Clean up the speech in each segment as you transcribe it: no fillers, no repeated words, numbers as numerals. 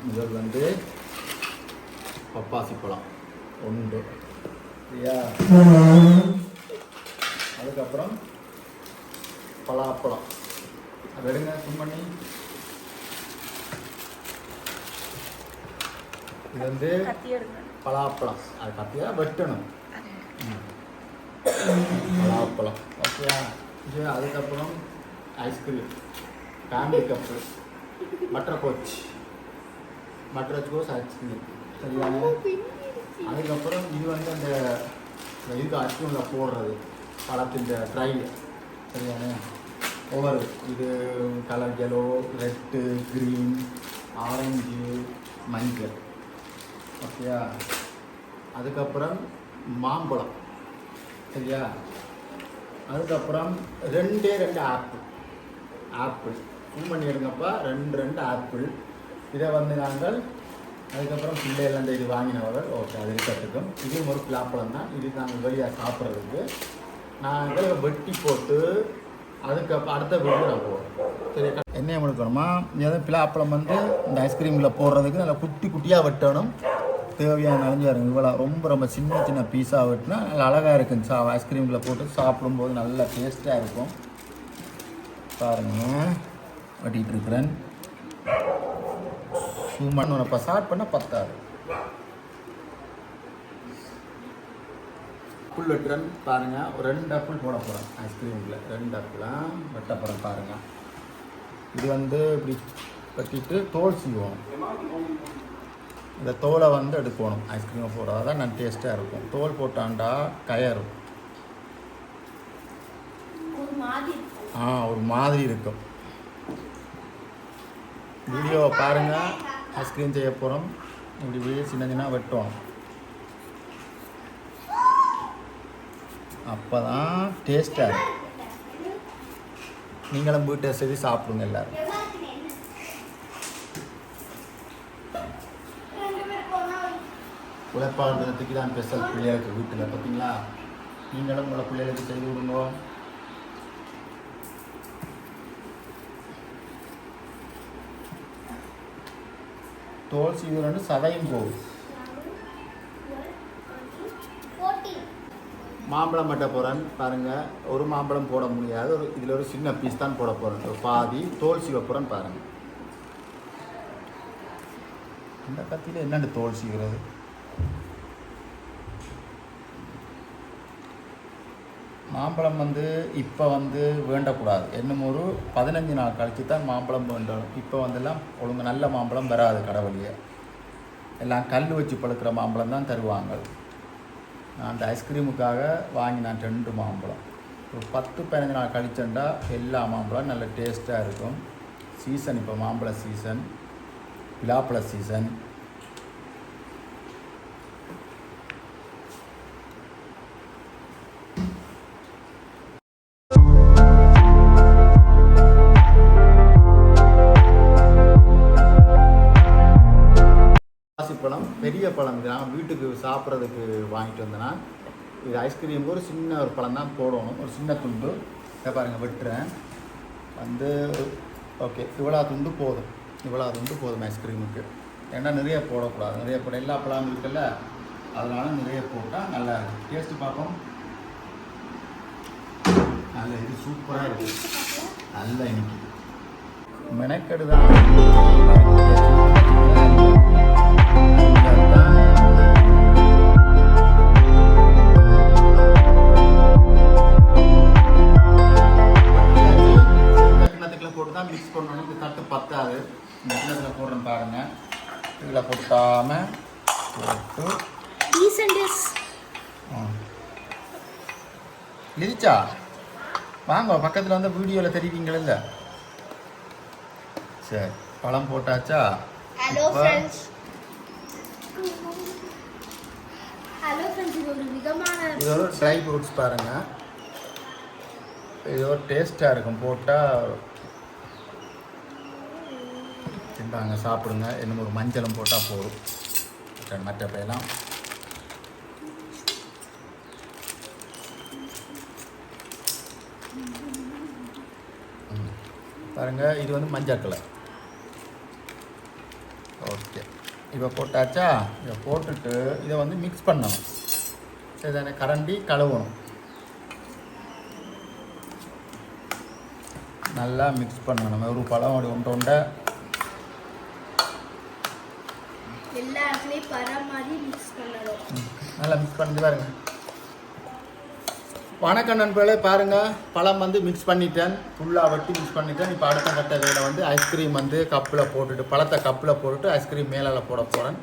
முதல் வந்து பப்பாசி பழம் ஒன்று சரியா. அதுக்கப்புறம் பலாப்பழம் அது எடுங்க சும்மண்ணி. இது வந்து பலாப்பழம், அது கத்தியாக வெட்டணும். பலாப்பழம் ஓகேயா. இது அதுக்கப்புறம் ஐஸ்கிரீம் ஃபேமிலி கப்பு பட்டர்கோச் ஐஸ்கிரீம் சரியான. அதுக்கப்புறம் இது வந்து அந்த இதுக்கு அச்சுவில் போடுறது பழத்தின் ட்ரை சரியான. ஒவ்வொரு இது colour yellow, red, green, orange, மஞ்சள் ஓகேயா. அதுக்கப்புறம் மாம்பழம் சரியா. அதுக்கப்புறம் ரெண்டு ஆப்பிள் ஃபுல் பண்ணி எடுங்கப்பா. ரெண்டு ஆப்பிள். இதை வந்து நாங்கள் அதுக்கப்புறம் பிள்ளைகள் இது வாங்கினவர்கள் ஓகே அது இருக்கட்டுக்கும். இதுவும் ஒரு பிளாப்பழம் தான். இது நாங்கள் வெளியாக சாப்பிட்றதுக்கு நாங்கள் வெட்டி போட்டு அதுக்கப்புறம் அடுத்த வீடு நான் போவோம் சரி. எண்ணெயை முழுக்கணுமா. ஏதாவது பிளாப்பழம் வந்து இந்த ஐஸ்கிரீமில் போடுறதுக்கு நல்லா குட்டி குட்டியாக வெட்டணும். தேவையான அழிஞ்சாருங்க இவ்வளோ ரொம்ப சின்ன பீஸாக வெட்டினா நல்லா அழகாக இருக்குங்க. ஐஸ்கிரீமில் போட்டு சாப்பிடும்போது நல்லா டேஸ்ட்டாக இருக்கும். பாருங்க வெட்டிகிட்டு இருக்கிறேன். சும்மான்னு உனப்பா ஸ்டார்ட் பண்ண பத்தாது. ஆப்பிள் வெட்டுறேன் பாருங்கள். ஒரு 2 ஆப்பிள் போட போகிறேன் ஐஸ்கிரீமில். 2 ஆப்பிளாக வெட்ட போகிறேன் பாருங்கள். இது வந்து இப்படி வெட்டிட்டு தோல் சீவோம். இந்த தோலை வந்து எடுக்கணும் ஐஸ்கிரீமை போடுறதா தான் நான் டேஸ்ட்டாக இருக்கும். தோல் போட்டாண்டா கயரும் ஒரு மாதிரி இருக்கும். வீடியோவை பாருங்கள். ஐஸ்கிரீம் செய்ய போகிறோம். இப்படி சின்ன வெட்டுவோம். அப்போ தான் டேஸ்ட்டாக இருக்கும். நீங்களும் வீட்டை செய்து சாப்பிடுங்க எல்லோரும். உழைப்பாளர் தினத்துக்கு தான் ஸ்பெஷல் பிள்ளைகளுக்கு வீட்டில் பார்த்தீங்களா. நீங்களும் உங்களை பிள்ளைகளுக்கு செய்து விடுங்க. தோல் சீவுறன்னு சதையும் போகும். மாம்பழம் மட்ட போகிறேன் பாருங்கள். ஒரு மாம்பழம் போட முடியாது. இதில் ஒரு சின்ன பீஸ் தான் போட போகிறேன். ஒரு பாதி தோல் சீவ போகிறேன்னு பாருங்கள். இந்த கத்தியில் என்னென்னு தோல் சீவுறது. மாம்பழம் வந்து இப்போ வந்து வேண்டக்கூடாது. இன்னும் ஒரு 15 நாள் கழித்து தான் மாம்பழம் வேண்டும். இப்போ வந்துலாம் ஒழுங்கு நல்ல மாம்பழம் வராது. கடவுளியே எல்லாம் கல் வச்சு பழுக்கிற மாம்பழம் தான் தருவாங்க. நான் அந்த ஐஸ்கிரீமுக்காக வாங்கி நான் 2 மாம்பழம் ஒரு 10-15 நாள் கழிச்சண்டா எல்லா மாம்பழம் நல்ல டேஸ்ட்டாக இருக்கும். சீசன் இப்போ மாம்பழ சீசன், பிலாப்பழ சீசன். பழம் பெரிய பழம் இது. நான் வீட்டுக்கு சாப்பிட்றதுக்கு வாங்கிட்டு வந்தேன்னா இது ஐஸ்கிரீம் ஒரு சின்ன ஒரு பழம் தான் போடணும். ஒரு சின்ன துண்டு இதை பாருங்கள் வெட்டுறேன் வந்து ஓகே. இவ்வளோ துண்டு போதும் ஐஸ்கிரீமுக்கு. ஏன்னா நிறைய போடக்கூடாது. நிறைய போட எல்லா பழமும் இருக்குல்ல, அதனால நிறைய போட்டால் நல்லா இருக்கும். டேஸ்ட்டு பார்ப்போம். நல்ல இது சூப்பராக இருக்குது. நல்லா இன்னைக்கு மெனக்கெடு தான். போட்டு தான் மிக்ஸ் பண்ணணும். இந்த தட்டு பத்தாது. இந்த கிண்ணத்தில் போடுறேன் பாருங்கள். இதில் போட்டாமல் போட்டு லிரிச்சா வாங்க பக்கத்தில் வந்து வீடியோவில் தெரிவிங்கள. சரி பழம் போட்டாச்சா. Hello friends. இது ஒரு ட்ரை ஃப்ரூட்ஸ் பாருங்கள். இது ஒரு டேஸ்ட்டாக இருக்கும். போட்டால் திண்டாங்க சாப்பிடுங்க. இன்னும் ஒரு மஞ்சளும் போட்டால் போதும். மற்ற பையெல்லாம் பாருங்கள். இது வந்து மஞ்சள் கலர். ஓகே இப்போ போட்டாச்சா? இதை போட்டுட்டு இதை வந்து மிக்ஸ் பண்ணணும். சரி தானே? கரண்டி கழுவணும். நல்லா மிக்ஸ் பண்ணணும். ஒரு பழம் ஒரு ஒன்றை எல்லா இடத்துலையும் பர மாதிரி மிக்ஸ் பண்ணணும். நல்லா மிக்ஸ் பண்ணி பாருங்க. வணக்கம் நண்பர்களே, பாருங்கள் பழம் வந்து மிக்ஸ் பண்ணிட்டேன், ஃபுல்லாக வட்டி மிக்ஸ் பண்ணிட்டேன். இப்போ அடுத்த கட்ட வேலை வந்து ஐஸ்கிரீம் வந்து கப்பில் போட்டுட்டு, பழத்தை கப்பில் போட்டுட்டு ஐஸ்கிரீம் மேலே போட போகிறேன்.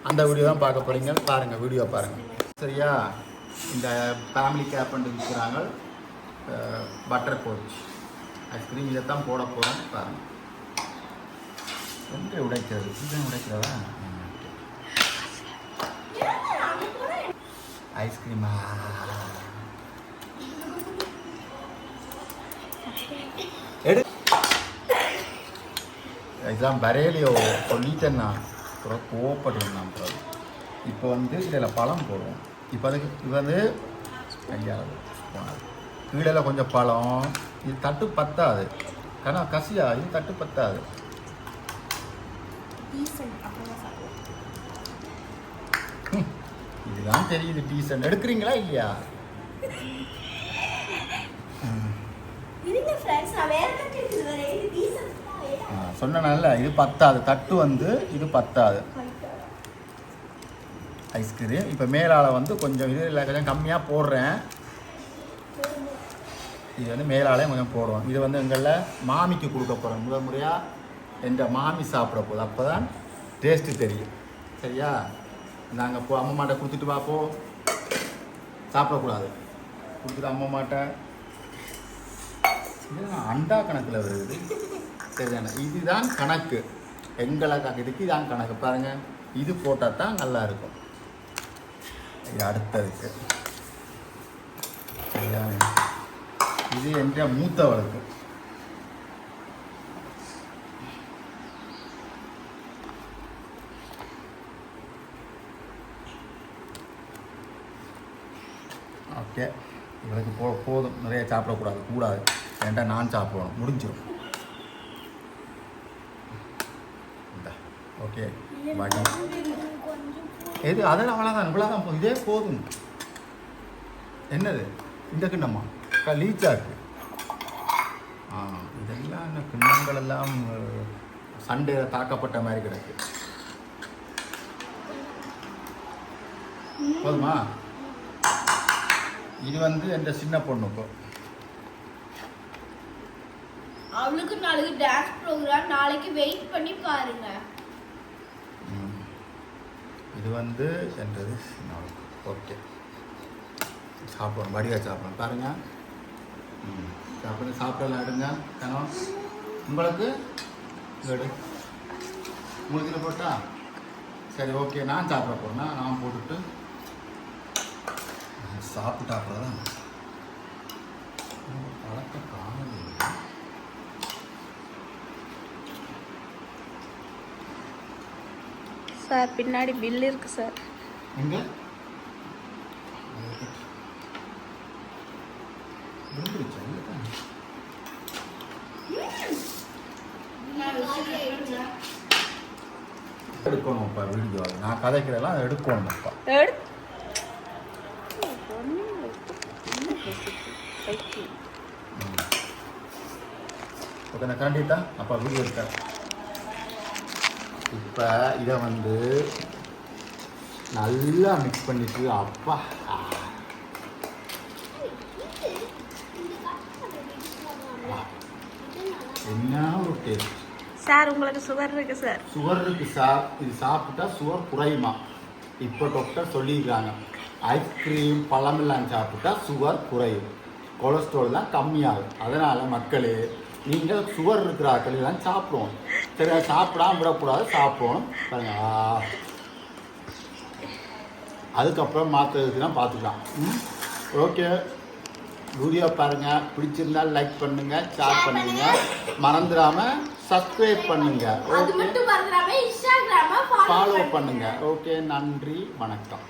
அந்த வீடியோ தான் பார்க்க போகிறீங்க. பாருங்கள், வீடியோ பாருங்கள். சரியா? இந்த ஃபேமிலி கேப் வந்து விற்கிறாங்க, பட்டர் கோச் ஐஸ்கிரீம். இதை தான் போட போகிறேன். பாருங்கள், எங்கே உடைக்கிறது? இதுதான் உடைக்கிறதா? ஐஸ்கிரீமா? எடு எக்ஸாம் வரையிலையோ சொல்லிட்டேன் நான், கோவப்படுவேன் நான். இப்போ வந்து இதில் பழம் போடுவோம். இப்போ அதுக்கு இது வந்து கையால் போனது கீழே கொஞ்சம் பழம். இது தட்டு பத்தாது, ஆனால் கசியா இது தட்டு பத்தாது. இதுதான் தெரியுது டீசன்ட். எடுக்கிறீங்களா இல்லையா? சொன்னனால இது பத்தாது, தட்டு வந்து இது பத்தாது ஐஸ்கிரீம். இப்போ மேலால் வந்து கொஞ்சம் இது இல்லை, கொஞ்சம் கம்மியாக போடுறேன். இது வந்து மேலாலே கொஞ்சம் போடுவோம். இது வந்து எங்களில் மாமிக்கு கொடுக்க போகிறோம். முதல் முறையாக எந்த மாமி சாப்பிட போகுது, அப்போ தான் டேஸ்ட்டு தெரியும். சரியா? நாங்கள் இப்போ அம்மாட்ட கொடுத்துட்டு பார்ப்போம். சாப்பிடக்கூடாது, கொடுத்துட்டு அம்மாட்ட. இதுதான் அண்டா கணக்கில் வருது. சரிதானே? இதுதான் கணக்கு, எங்களை இதுக்கு இதான் கணக்கு. பாருங்கள், இது போட்டால் தான் நல்லா இருக்கும். இது அடுத்ததுக்கு சரியா? இது என்ற மூத்தவளுக்கு. ஓகே, இவளுக்கு போதும். நிறைய சாப்பிடக்கூடாது, ஏன்டா நான் சாப்பிடணும், முடிஞ்சிடும். ஓகே, பாக்கி எது அதெல்லாம் அவ்வளோதான், இவ்வளோதான் போதும், இதே போதும். என்னது இந்த கிண்ணமா? லீச்சா இருக்கு. இதெல்லாம் என்ன கிண்ணங்கள் எல்லாம் சண்டையில் தாக்கப்பட்ட மாதிரி கிடக்கு. போதுமா? இது வந்து எந்த சின்ன பொண்ணுக்கும். அவளுக்கு நாளைக்கு டான்ஸ் ப்ரோக்ராம், நாளைக்கு வெயிட் பண்ணி பாருங்க. இது வந்து என்றது ஓகே. சாப்பிடணும், வடிவாக சாப்பிடணும். பாருங்க, சாப்பிடலாம். எடுங்க கணம் உங்களுக்கு எடு. உங்களுக்கு இதில் போட்டா சரி, ஓகே. நான் சாப்பிட போறேன்னா நான் போட்டுட்டு சாப்பிட்டா அப்புறம் பழக்க காணல. சார் பின்னாடி பில் இருக்கு சார். எங்க எடுக்கணும் அப்பா வீடியோ. நான் கதைக்கிறதெல்லாம் எடுக்கணும் அப்பா. ஓகே, நான் கண்டிப்பா அப்பா வீடியோ இருக்கேன். இப்போ இதை வந்து நல்லா மிக்ஸ் பண்ணிட்டு அப்பா என்ன ஒரு டேஸ்ட் சார். உங்களுக்கு சுகர் இருக்கு சார்? சுகர் இருக்கு சார். இது சாப்பிட்டா சுகர் குறையுமா? இப்போ டாக்டர் சொல்லியிருக்காங்க, ஐஸ்கிரீம் பழமெல்லாம் சாப்பிட்டா சுகர் குறையும், கொலஸ்ட்ரால் தான் கம்மியாகும். அதனால் மக்களே, நீங்கள் சுகர் இருக்கிற ஆட்களெல்லாம் சாப்பிடுவோம். சரி, சாப்பிடாம விடக்கூடாது, சாப்பிடணும். பாருங்க, அதுக்கப்புறம் மாற்றுறதுக்குலாம் பார்த்துக்கலாம். ஓகே, வீடியோ பாருங்கள், பிடிச்சிருந்தால் லைக் பண்ணுங்கள், ஷேர் பண்ணுங்க, மறந்துடாமல் சப்ஸ்கிரைப் பண்ணுங்க. ஓகே, ஃபாலோ பண்ணுங்க. ஓகே, நன்றி, வணக்கம்.